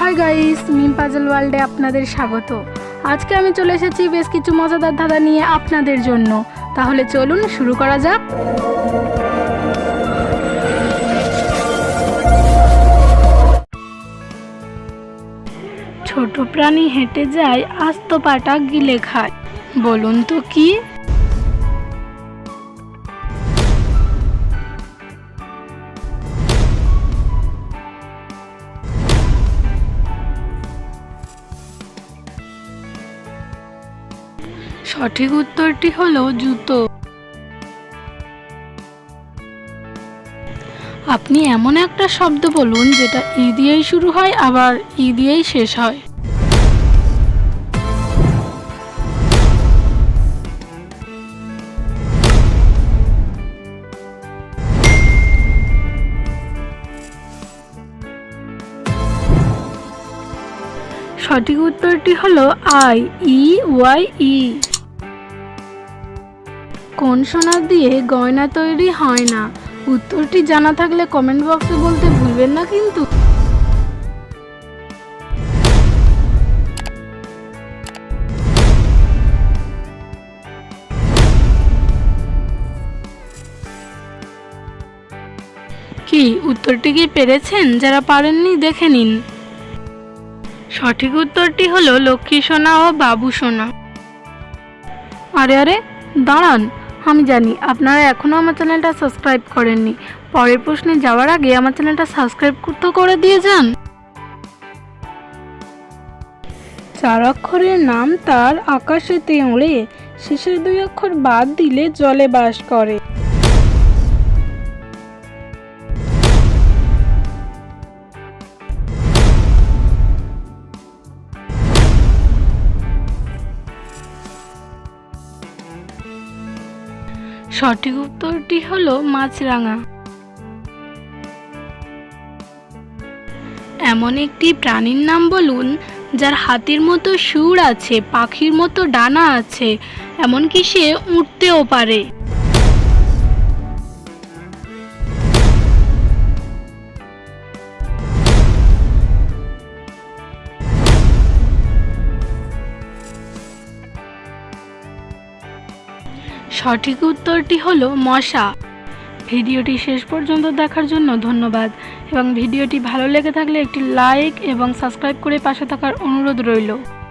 Hi guys, মিম puzzle ওয়ার্ল্ডে আপনাদের স্বাগত। আজকে আমি চলে এসেছি বেশ কিছু মজাদার ধাঁধা নিয়ে আপনাদের জন্য। তাহলে চলুন শুরু করা যাক। ছোট প্রাণী হেঁটে যায়, আস্ত পাটা গিলে খায়, বলুন তো কি? সঠিক উত্তরটি হলো জুতো। আপনি এমন একটা শব্দ বলুন যেটা ই দিয়েই শুরু হয় আবার ই দিয়েই শেষ হয়। সঠিক উত্তরটি হলো আই, ই ওয়াই ই। কোন সোনা দিয়ে গয়না তৈরি হয় না? উত্তরটি জানা থাকলে কমেন্ট বক্সে বলতে ভুলবেন না কিন্তু। কি উত্তরটি কি পেরেছেন? যারা পারেননি দেখে নিন। সঠিক উত্তরটি হলো লক্ষ্মী সোনা ও বাবু সোনা। আরে আরে দাঁড়ান, আমি জানি আপনারা এখনও আমার চ্যানেলটা সাবস্ক্রাইব করেননি। পরের প্রশ্নে যাওয়ার আগে আমার চ্যানেলটা সাবস্ক্রাইব তো করে দিয়ে যান। 4 অক্ষরের নাম তার, আকাশেতে ওড়ে, শেষের 2 অক্ষর বাদ দিলে জলে বাস করে। সঠিক উত্তরটি হলো মাছরাঙা। এমন একটি প্রাণীর নাম বলুন যার হাতির মতো সুর আছে, পাখির মতো ডানা আছে, এমনকি সে উড়তেও পারে। সঠিক উত্তরটি হলো মশা। ভিডিওটি শেষ পর্যন্ত দেখার জন্য ধন্যবাদ এবং ভিডিওটি ভালো লেগে থাকলে একটি লাইক এবং সাবস্ক্রাইব করে পাশে থাকার অনুরোধ রইল।